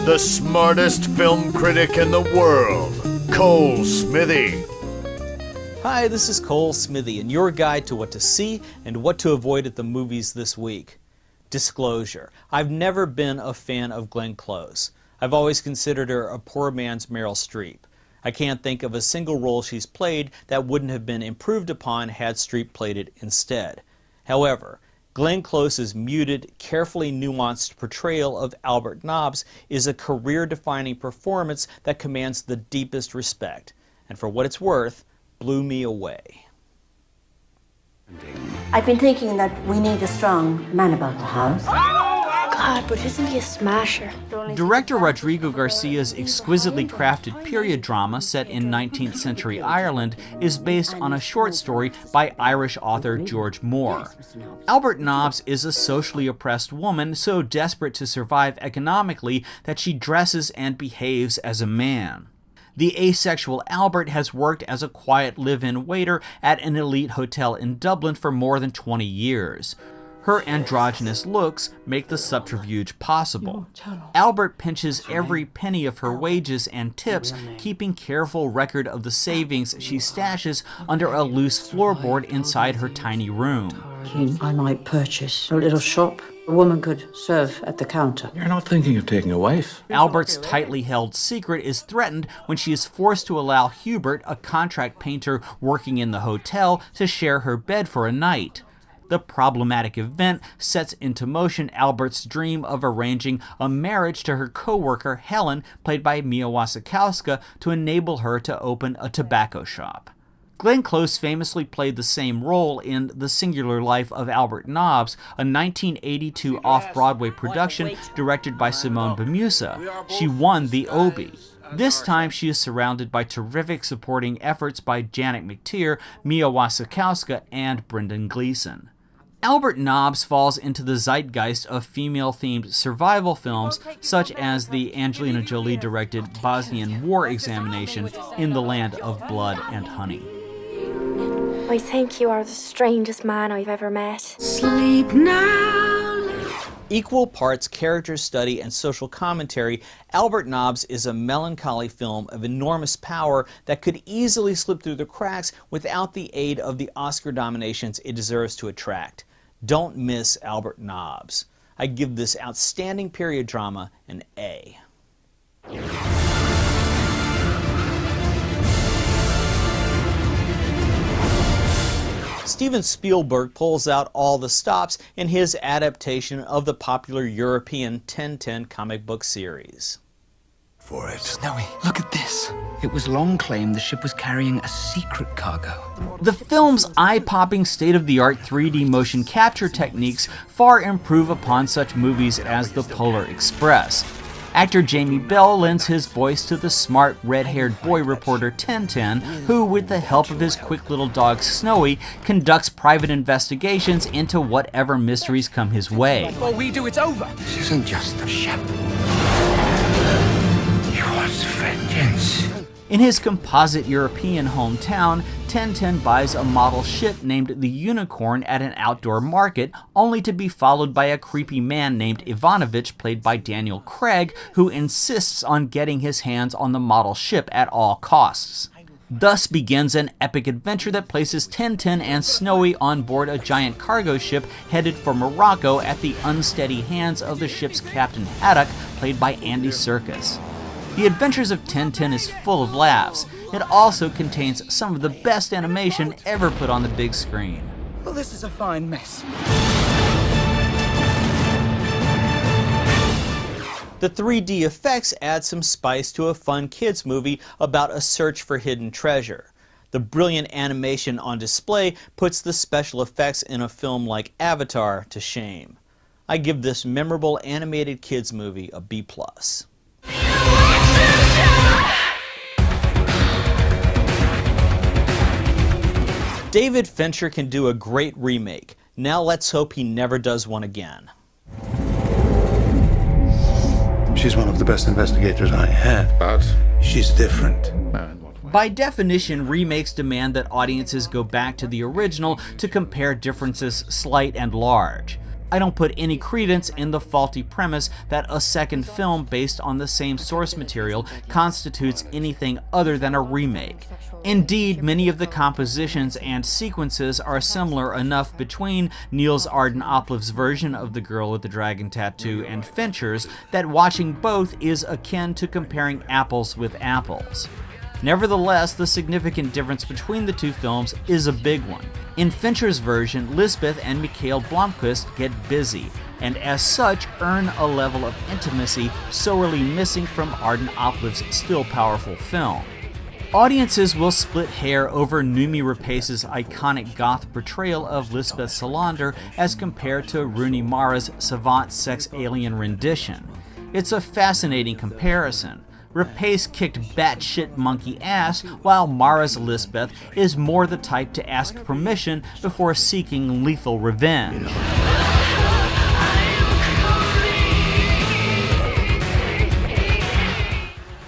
the smartest film critic in the world, Cole Smithey. Hi, this is Cole Smithey, and your guide to what to see and what to avoid at the movies this week. Disclosure: I've never been a fan of Glenn Close. I've always considered her a poor man's Meryl Streep. I can't think of a single role she's played that wouldn't have been improved upon had Streep played it instead. However, Glenn Close's muted, carefully nuanced portrayal of Albert Nobbs is a career-defining performance that commands the deepest respect, and for what it's worth, blew me away. I've been thinking that we need a strong man about the house. God, but isn't he a smasher? Director Rodrigo Garcia's exquisitely crafted period drama set in 19th century Ireland is based on a short story by Irish author George Moore. Albert Nobbs is a socially oppressed woman so desperate to survive economically that she dresses and behaves as a man. The asexual Albert has worked as a quiet live-in waiter at an elite hotel in Dublin for more than 20 years. Her androgynous looks make the subterfuge possible. Albert pinches every penny of her wages and tips, keeping careful record of the savings she stashes under a loose floorboard inside her tiny room. I might purchase a little shop. A woman could serve at the counter. You're not thinking of taking a wife? Albert's tightly held secret is threatened when she is forced to allow Hubert, a contract painter working in the hotel, to share her bed for a night. The problematic event sets into motion Albert's dream of arranging a marriage to her co-worker Helen, played by Mia Wasikowska, to enable her to open a tobacco shop. Glenn Close famously played the same role in The Singular Life of Albert Nobbs, a 1982 off-Broadway production directed by Simone Bemusa. She won the Obie. This time she is surrounded by terrific supporting efforts by Janet McTeer, Mia Wasikowska, and Brendan Gleeson. Albert Nobbs falls into the zeitgeist of female-themed survival films such as the Angelina Jolie-directed Bosnian War Examination, In the Land of Blood and Honey. I think you are the strangest man I've ever met. Sleep now. Equal parts character study and social commentary, Albert Nobbs is a melancholy film of enormous power that could easily slip through the cracks without the aid of the Oscar nominations it deserves to attract. Don't miss Albert Nobbs. I give this outstanding period drama an A. Steven Spielberg pulls out all the stops in his adaptation of the popular European Tintin comic book series. For it. Snowy, look at this. It was long claimed the ship was carrying a secret cargo. The film's eye-popping state-of-the-art 3D motion capture techniques far improve upon such movies as The Polar Express. Actor Jamie Bell lends his voice to the smart, red-haired boy reporter Tintin, who, with the help of his quick little dog Snowy, conducts private investigations into whatever mysteries come his way. Before we do, it's over. This isn't just a ship. He wants vengeance. In his composite European hometown, Tintin buys a model ship named the Unicorn at an outdoor market, only to be followed by a creepy man named Ivanovich, played by Daniel Craig, who insists on getting his hands on the model ship at all costs. Thus begins an epic adventure that places Tintin and Snowy on board a giant cargo ship headed for Morocco at the unsteady hands of the ship's captain Haddock, played by Andy Serkis. The Adventures of Tintin is full of laughs. It also contains some of the best animation ever put on the big screen. Well, this is a fine mess. The 3D effects add some spice to a fun kids movie about a search for hidden treasure. The brilliant animation on display puts the special effects in a film like Avatar to shame. I give this memorable animated kids movie a B+. David Fincher can do a great remake. Now let's hope he never does one again. She's one of the best investigators I had, but she's different. By definition, remakes demand that audiences go back to the original to compare differences slight and large. I don't put any credence in the faulty premise that a second film based on the same source material constitutes anything other than a remake. Indeed, many of the compositions and sequences are similar enough between Niels Arden Oplev's version of The Girl with the Dragon Tattoo and Fincher's that watching both is akin to comparing apples with apples. Nevertheless, the significant difference between the two films is a big one. In Fincher's version, Lisbeth and Mikhail Blomkvist get busy, and as such earn a level of intimacy sorely missing from Arden Oplev's still powerful film. Audiences will split hair over Noomi Rapace's iconic goth portrayal of Lisbeth Salander as compared to Rooney Mara's savant sex alien rendition. It's a fascinating comparison. Rapace kicked batshit monkey ass, while Mara's Lisbeth is more the type to ask permission before seeking lethal revenge.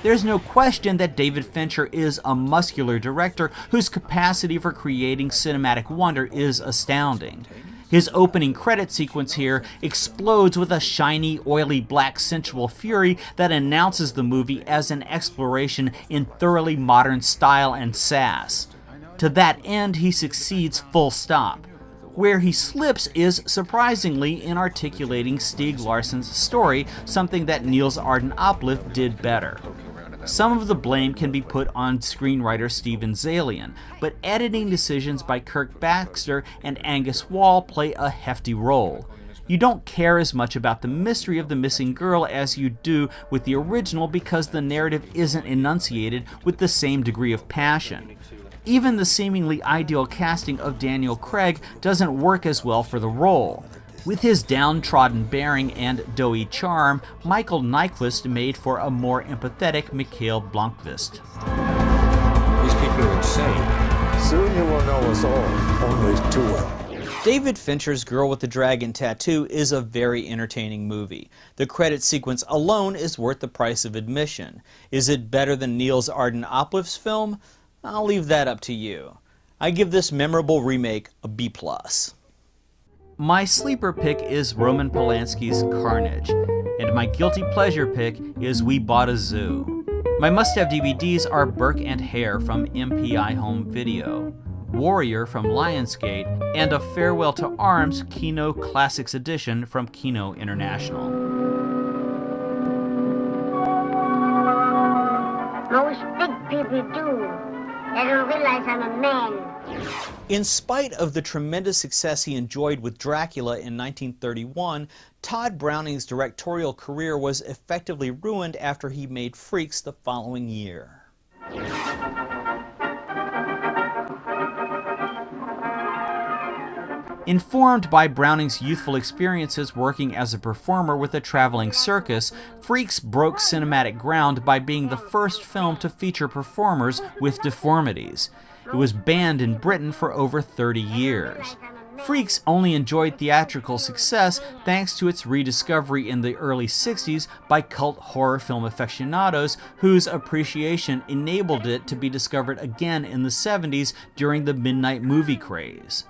There's no question that David Fincher is a muscular director whose capacity for creating cinematic wonder is astounding. His opening credit sequence here explodes with a shiny, oily black sensual fury that announces the movie as an exploration in thoroughly modern style and sass. To that end, he succeeds full stop. Where he slips is, surprisingly, in articulating Stieg Larsson's story, something that Niels Arden Oplev did better. Some of the blame can be put on screenwriter Steven Zaillian, but editing decisions by Kirk Baxter and Angus Wall play a hefty role. You don't care as much about the mystery of the missing girl as you do with the original because the narrative isn't enunciated with the same degree of passion. Even the seemingly ideal casting of Daniel Craig doesn't work as well for the role. With his downtrodden bearing and doughy charm, Michael Nyqvist made for a more empathetic Mikhail Blomkvist. These people are insane. Soon you will know us all, only too well. David Fincher's Girl with the Dragon Tattoo is a very entertaining movie. The credit sequence alone is worth the price of admission. Is it better than Niels Arden Oplev's film? I'll leave that up to you. I give this memorable remake a B+. My sleeper pick is Roman Polanski's Carnage, and my guilty pleasure pick is We Bought a Zoo. My must-have DVDs are Burke and Hare from MPI Home Video, Warrior from Lionsgate, and A Farewell to Arms Kino Classics Edition from Kino International. Most big people do. They don't realize I'm a man. In spite of the tremendous success he enjoyed with Dracula in 1931, Todd Browning's directorial career was effectively ruined after he made Freaks the following year. Informed by Browning's youthful experiences working as a performer with a traveling circus, Freaks broke cinematic ground by being the first film to feature performers with deformities. It was banned in Britain for over 30 years. Freaks only enjoyed theatrical success thanks to its rediscovery in the early 60s by cult horror film aficionados whose appreciation enabled it to be discovered again in the 70s during the midnight movie craze.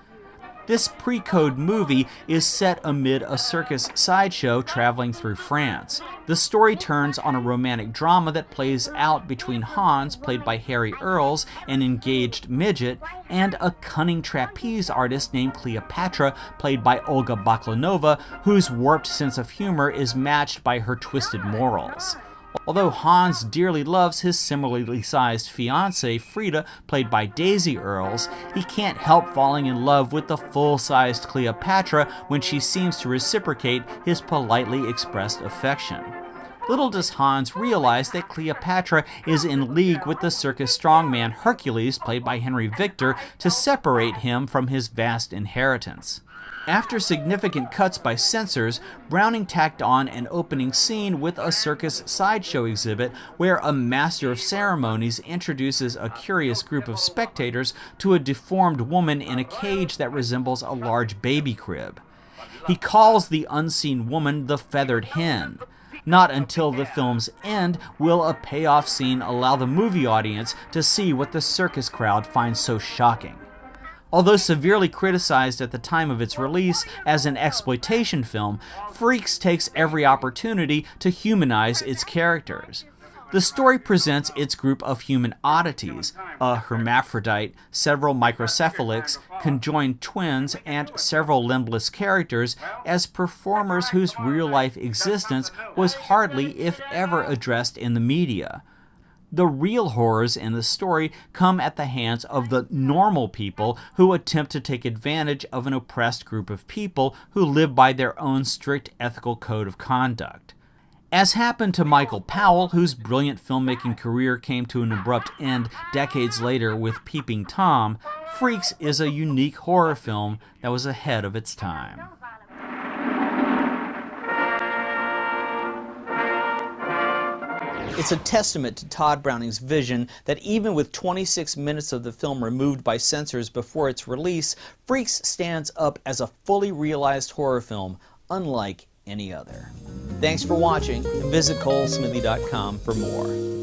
This pre-code movie is set amid a circus sideshow traveling through France. The story turns on a romantic drama that plays out between Hans, played by Harry Earls, an engaged midget, and a cunning trapeze artist named Cleopatra, played by Olga Baklanova, whose warped sense of humor is matched by her twisted morals. Although Hans dearly loves his similarly sized fiancée, Frida, played by Daisy Earls, he can't help falling in love with the full-sized Cleopatra when she seems to reciprocate his politely expressed affection. Little does Hans realize that Cleopatra is in league with the circus strongman Hercules, played by Henry Victor, to separate him from his vast inheritance. After significant cuts by censors, Browning tacked on an opening scene with a circus sideshow exhibit where a master of ceremonies introduces a curious group of spectators to a deformed woman in a cage that resembles a large baby crib. He calls the unseen woman the Feathered Hen. Not until the film's end will a payoff scene allow the movie audience to see what the circus crowd finds so shocking. Although severely criticized at the time of its release as an exploitation film, Freaks takes every opportunity to humanize its characters. The story presents its group of human oddities, a hermaphrodite, several microcephalics, conjoined twins, and several limbless characters as performers whose real-life existence was hardly, if ever, addressed in the media. The real horrors in the story come at the hands of the normal people who attempt to take advantage of an oppressed group of people who live by their own strict ethical code of conduct. As happened to Michael Powell, whose brilliant filmmaking career came to an abrupt end decades later with Peeping Tom, Freaks is a unique horror film that was ahead of its time. It's a testament to Todd Browning's vision that even with 26 minutes of the film removed by censors before its release, Freaks stands up as a fully realized horror film, unlike any other. Thanks for watching, and visit colesmithy.com for more.